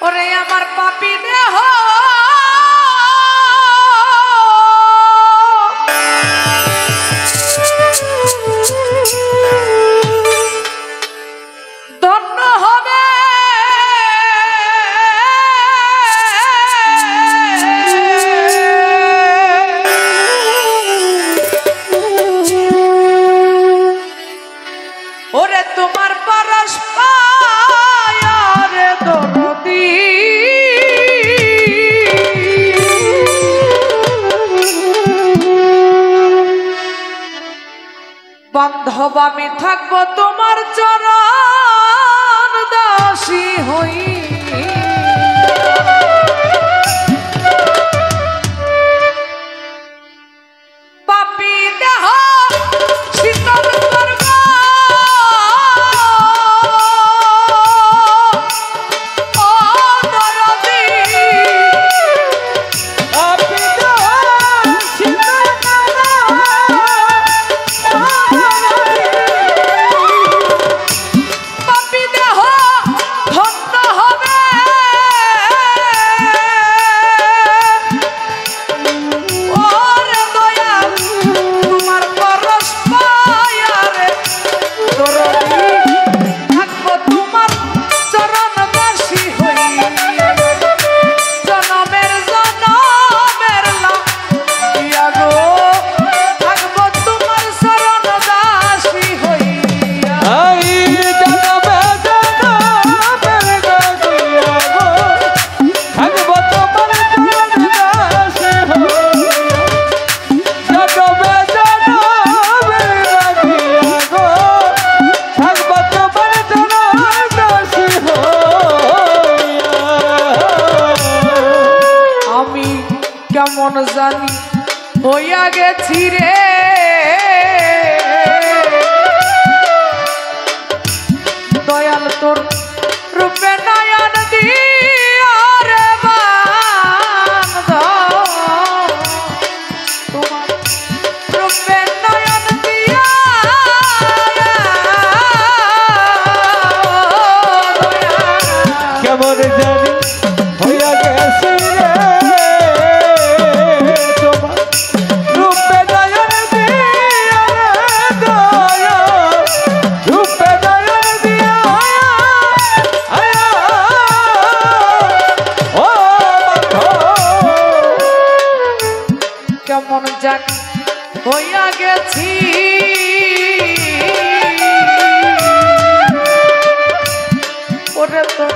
ওরে আমার পাপী দেহ ধন্য হবে ওরে তোমার পরশ পায়ারে দরদি বান্ধব আমি থাকবো তোমার চরণ দাসী হই পাপী দেহ শীতল করব ও দরদি পাপী দেহ শীতল পাপী দেহ ধন্য হবে ওরে দয়াল তোমার পরশ পায়ারে দরদি থাকবো তোমার চরণ দাসী হই জনমের লাগিয়া গো থাকবো তোমার চরণ দাসী হইয়া আমি কেমন জানি হইয়া গেছি রে দয়াল তোর রূপে নয়ন দিয়া রে বান্ধব তোমার রূপে নয়ন দিয়া কেমন জানি হইয়া গেছি রে তোমার রূপে নয়ন দিয়া রে দয়া রূপে নয়ন দিয়া আয়া ও কেমন জানি হইয়া গেছি ওরে তো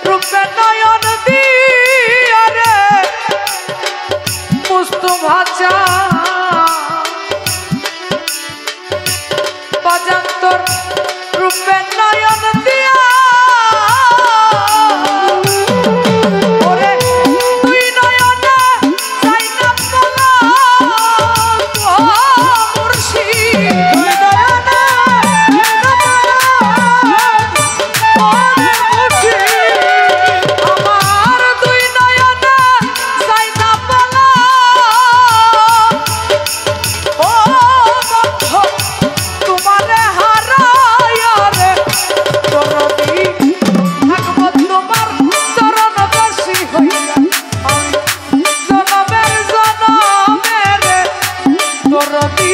রূপে নয়ন দিয়া রে পুষ্ট ভাষা বাজান্তর রূপে নয়ন দিয়া ওরে তুই নয়নে চাই না বলা ও মুর্শিদ তুই নয়নে ওরে মুর্শিদ আমার তুই নয়নে চাই না বলা ও বন্ধু তোমারে হারায়া রে দরদি থাকবো তোমার চরণ দাসী হইয়া আমি জনমের দরদি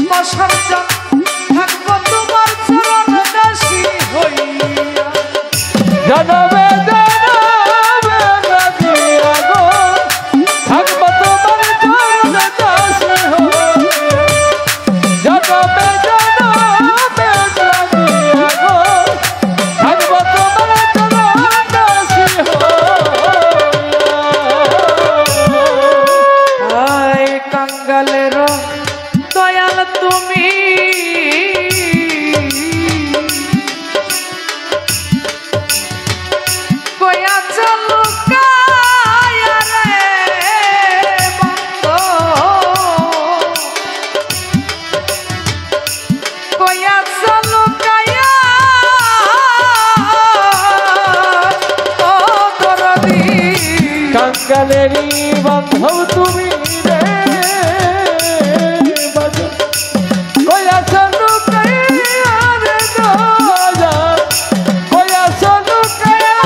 বসার জন থাকবো তোমার চরণ দাসী হইয়া জনমে জনমে লাগিয়া গো থাকবো তোমার চরণ দাসী হইয়া জনমে জনমে লাগিয়া গো থাকবো তোমার চরণ দাসী হইয়া আয় কাঙ্গালের দয়াল তুমি কয়া চলো কায়া রে বন্ধু কয়া চলো কায়া ও দরদি কাঙ্গালেরই বান্ধব তুমি রে বাজো কয়া চলো কয়া রে দয়া কয়া চলো কয়া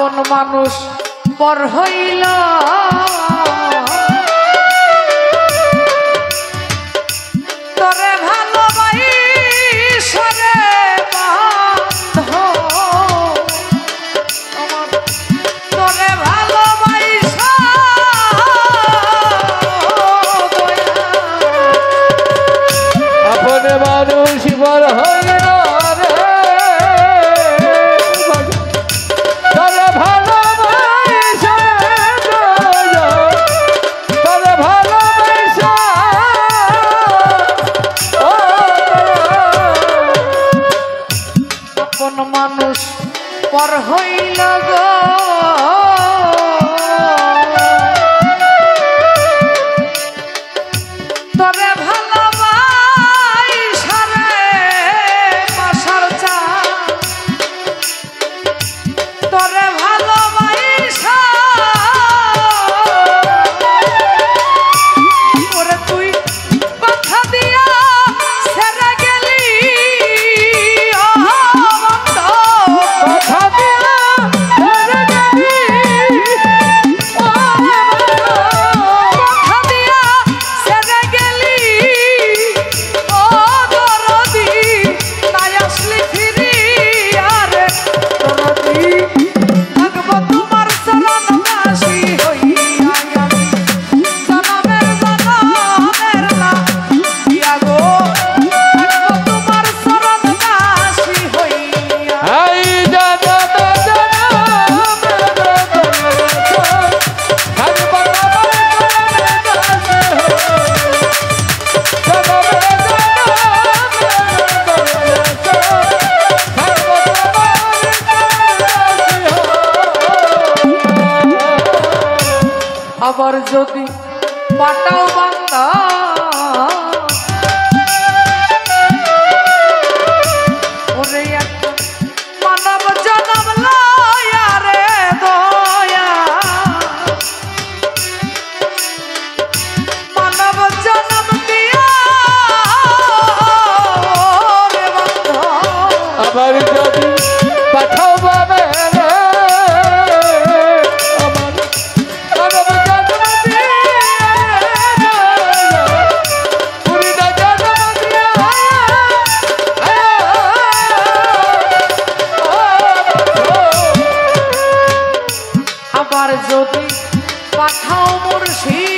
আপন মানুষ পর হইল তোরে ভালোবাসি রে বান্ধব আমার তোরে ভালোবাসা আপন মানুষ পর হইল রে তোরে ভালোবাসা তোরে ভালোবাসা আপন মানুষ পর হইল গো তোরে ভালোবাসা রে পাশার চা তোরে ভালোবাসা ওরে তুই কথা দিয়া ছেড়ে গেলি কথা দিয়া ছেড়ে গেলি কথা দিয়া ছেড়ে গেলি ও দরদি নাই আসলি ফিরি আরে দরদি থাকবো তোমার চরণবাসী হইয়া আমি জনমের না দিয়া গো থাকবো তোমার চরণবাসী হইয়া আই জনম আবার যদি পাটাও বান্দা ওরে একটা মানব জনম লয়া রে দয়া মানব জনম দিয়া রে বন্ধু আবার যদি পাঠাও বাবে রে আমার মানব জন্ম দিয়ে পুরি না জন্ম দিয়ে আবার যদি পাঠাও মুর্শিদ